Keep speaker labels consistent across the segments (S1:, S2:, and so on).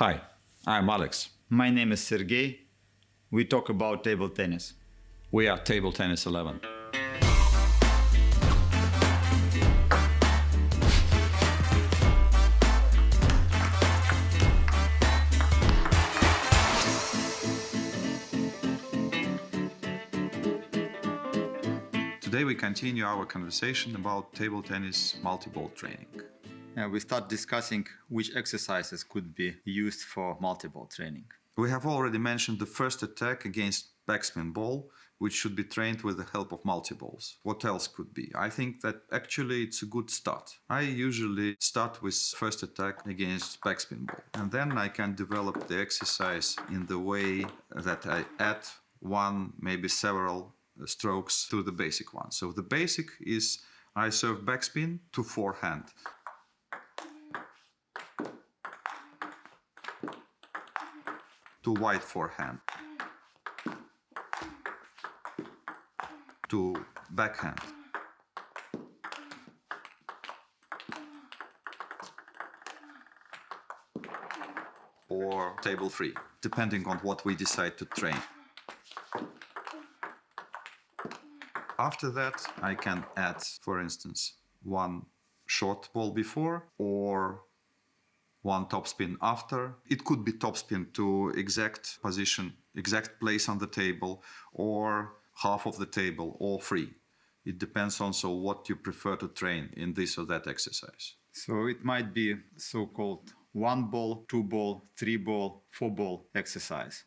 S1: Hi, I'm Alex.
S2: My name is Sergey. We talk about table tennis.
S1: We are Table Tennis 11. Today we continue our conversation about table tennis multi-ball training.
S2: We start discussing which exercises could be used for multi-ball training.
S1: We have already mentioned the first attack against backspin ball, which should be trained with the help of multi-balls. What else could be? I think that actually it's a good start. I usually start with first attack against backspin ball, and then I can develop the exercise in the way that I add one, maybe several strokes to the basic one. So the basic is I serve backspin to forehand. To wide forehand, to backhand, or table free, depending on what we decide to train. After that, I can add, for instance, one short ball before or one topspin after. It could be topspin to exact position, exact place on the table, or half of the table, or free. It depends also what you prefer to train in this or that exercise.
S2: So it might be so-called 1 ball, 2 ball, 3 ball, 4 ball exercise.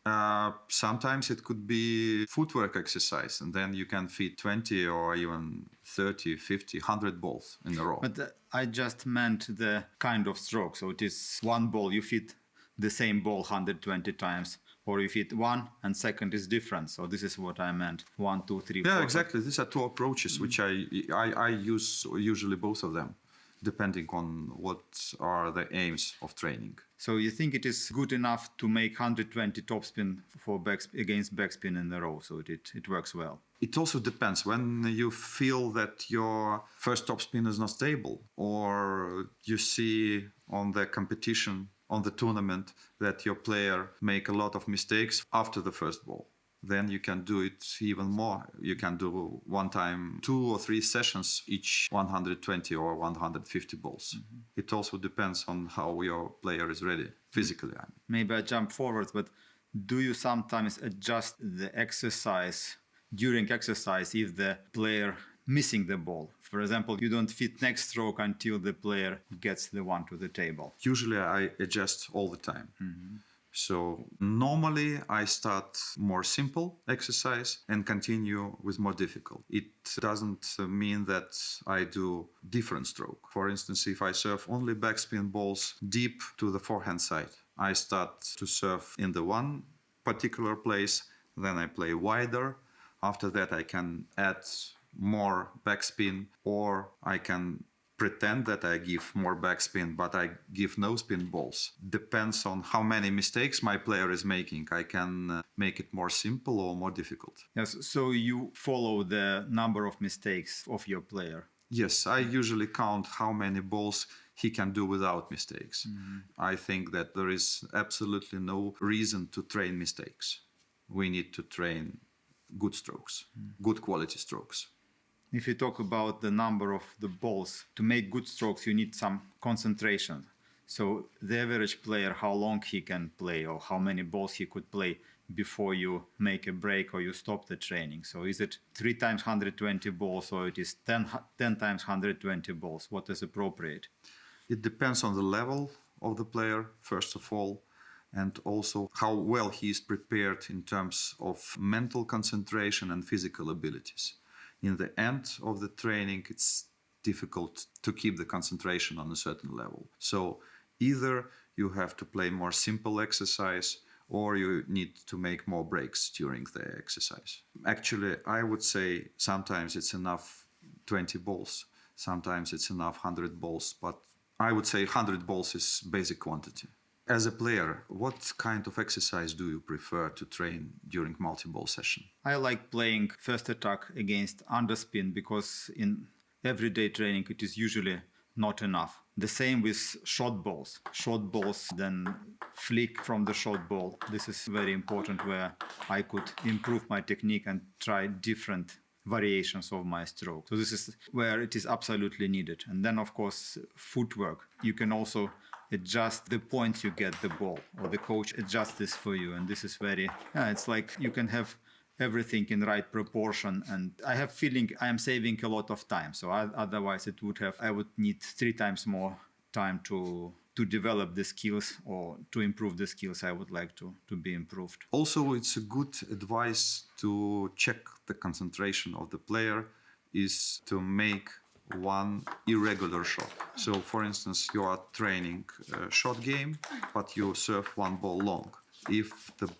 S1: Sometimes it could be footwork exercise, and then you can fit 20 or even 30, 50, 100 balls in a row.
S2: But I just meant the kind of stroke. So it is 1 ball, you fit the same ball 120 times, or you fit one and second is different. So this is what I meant. 1, 2, 3, 4.
S1: Yeah, exactly. These are two approaches, which I use usually both of them, depending on what are the aims of training.
S2: So you think it is good enough to make 120 topspin for against backspin in a row, so it works well?
S1: It also depends. When you feel that your first topspin is not stable, or you see on the competition, on the tournament, that your player make a lot of mistakes after the first ball, then you can do it even more. You can do one time 2 or 3 sessions, each 120 or 150 balls. Mm-hmm. It also depends on how your player is ready, physically. I mean.
S2: Maybe I jump forward, but do you sometimes adjust the exercise during exercise if the player missing the ball? For example, you don't fit next stroke until the player gets the one to the table.
S1: Usually I adjust all the time.
S2: Mm-hmm.
S1: So normally I start more simple exercise and continue with more difficult. It doesn't mean that I do different stroke. For instance, if I serve only backspin balls deep to the forehand side, I start to serve in the one particular place, then I play wider. After that I can add more backspin, or I can pretend that I give more backspin, but I give no spin balls. Depends on how many mistakes my player is making. I can make it more simple or more difficult.
S2: Yes, so you follow the number of mistakes of your player?
S1: Yes, I usually count how many balls he can do without mistakes. Mm-hmm. I think that there is absolutely no reason to train mistakes. We need to train good strokes, good quality strokes.
S2: If you talk about the number of the balls, to make good strokes, you need some concentration. So the average player, how long he can play or how many balls he could play before you make a break or you stop the training. So is it 3 times 120 balls or it is 10 times 120 balls? What is appropriate?
S1: It depends on the level of the player, first of all, and also how well he is prepared in terms of mental concentration and physical abilities. In the end of the training, it's difficult to keep the concentration on a certain level. So either you have to play more simple exercise or you need to make more breaks during the exercise. Actually, I would say sometimes it's enough 20 balls, sometimes it's enough 100 balls, but I would say 100 balls is basic quantity. As a player, what kind of exercise do you prefer to train during multi-ball session?
S2: I like playing first attack against underspin because in everyday training it is usually not enough. The same with short balls. Short balls, then flick from the short ball. This is very important, where I could improve my technique and try different variations of my stroke. So this is where it is absolutely needed. And then, of course, footwork. You can also adjust the points you get the ball, or the coach adjusts this for you. And this is very, it's like you can have everything in right proportion, and I have feeling I am saving a lot of time. So otherwise I would need 3 times more time to develop the skills, or to improve the skills I would like to be improved.
S1: Also, it's a good advice to check the concentration of the player is to make one irregular shot. So, for instance, you are training a short game, but you serve one ball long. If the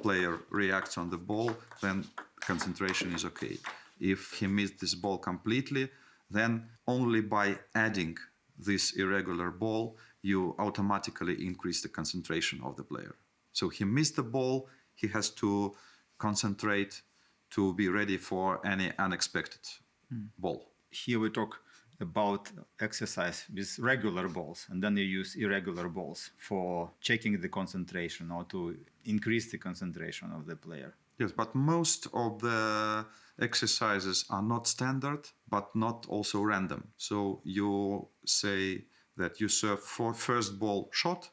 S1: player reacts on the ball, then concentration is okay. If he missed this ball completely, then only by adding this irregular ball, you automatically increase the concentration of the player. So he missed the ball, he has to concentrate to be ready for any unexpected ball.
S2: Here we talk about exercise with regular balls, and then you use irregular balls for checking the concentration or to increase the concentration of the player.
S1: Yes, but most of the exercises are not standard, but not also random. So you say that you serve for first ball shot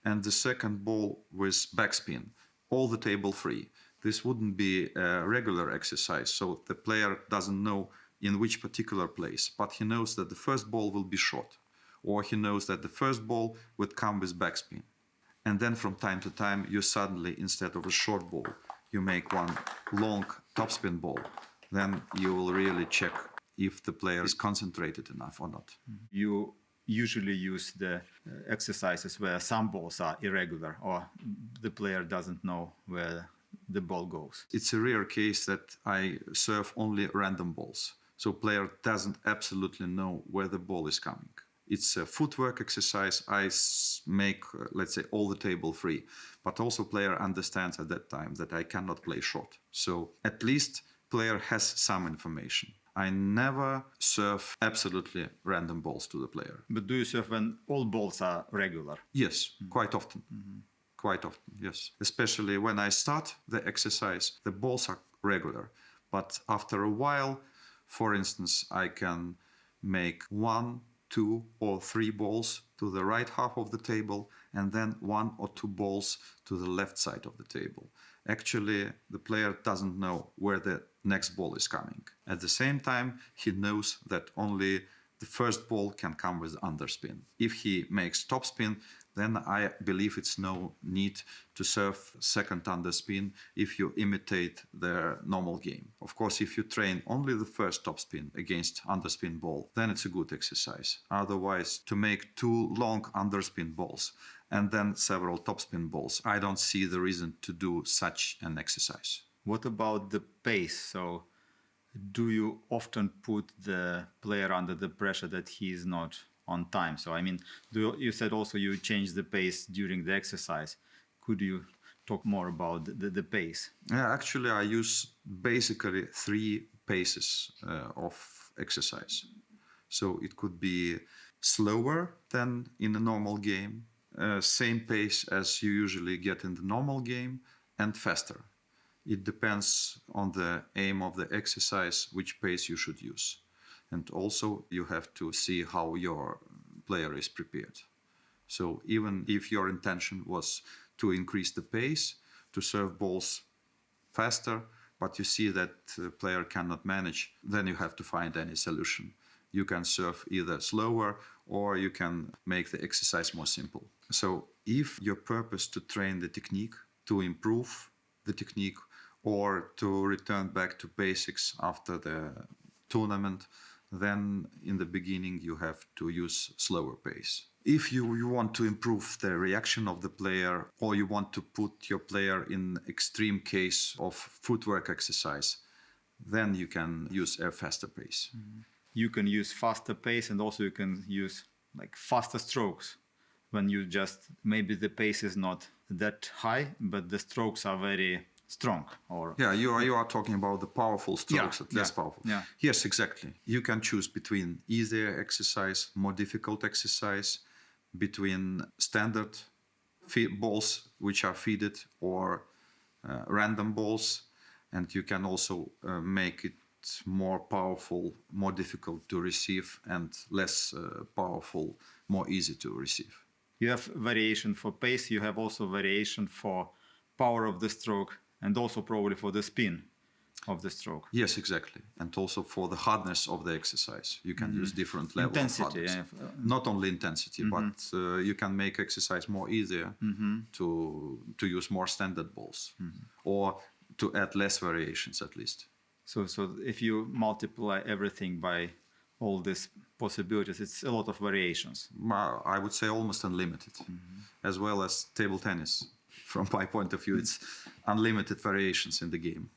S1: and the second ball with backspin, all the table free. This wouldn't be a regular exercise, so the player doesn't know in which particular place, but he knows that the first ball will be short, or he knows that the first ball would come with backspin. And then from time to time, you suddenly, instead of a short ball, you make one long topspin ball. Then you will really check if the player is concentrated enough or not.
S2: You usually use the exercises where some balls are irregular, or the player doesn't know where the ball goes.
S1: It's a rare case that I serve only random balls. So player doesn't absolutely know where the ball is coming. It's a footwork exercise. I make, let's say, all the table free. But also player understands at that time that I cannot play short. So at least player has some information. I never serve absolutely random balls to the player.
S2: But do you serve when all balls are regular?
S1: Yes, quite often. Quite often, yes. Especially when I start the exercise, the balls are regular. But after a while, for instance, I can make 1, 2, or 3 balls to the right half of the table, and then 1 or 2 balls to the left side of the table. Actually, the player doesn't know where the next ball is coming. At the same time, he knows that only the first ball can come with underspin. If he makes topspin, then I believe it's no need to serve second underspin if you imitate the normal game. Of course, if you train only the first topspin against underspin ball, then it's a good exercise. Otherwise, to make 2 long underspin balls and then several topspin balls, I don't see the reason to do such an exercise.
S2: What about the pace? So do you often put the player under the pressure that he is not on time? So I mean, you said also you change the pace during the exercise. Could you talk more about the pace?
S1: Yeah, actually, I use basically 3 paces of exercise. So it could be slower than in a normal game, same pace as you usually get in the normal game, and faster. It depends on the aim of the exercise, which pace you should use. And also you have to see how your player is prepared. So even if your intention was to increase the pace, to serve balls faster, but you see that the player cannot manage, then you have to find any solution. You can serve either slower or you can make the exercise more simple. So if your purpose to train the technique, to improve the technique, or to return back to basics after the tournament, then in the beginning you have to use slower pace. If you want to improve the reaction of the player, or you want to put your player in extreme case of footwork exercise, then you can use a faster pace.
S2: You can use faster pace, and also you can use like faster strokes when you just, maybe the pace is not that high, but the strokes are very strong or
S1: Yeah, you are talking about the powerful strokes
S2: Yeah,
S1: and less
S2: yeah,
S1: powerful.
S2: yeah.
S1: Yes, exactly. You can choose between easier exercise, more difficult exercise, between standard balls which are feeded or random balls, and you can also make it more powerful, more difficult to receive, and less powerful, more easy to receive.
S2: You have variation for pace, you have also variation for power of the stroke, and also probably for the spin of the stroke.
S1: Yes, exactly. And also for the hardness of the exercise, you can use different levels
S2: Intensity,
S1: of hardness.
S2: yeah.
S1: Not only intensity, but you can make exercise more easier to use more standard balls or to add less variations at least.
S2: So if you multiply everything by all these possibilities, it's a lot of variations.
S1: I would say almost unlimited, as well as table tennis. From my point of view, it's unlimited variations in the game.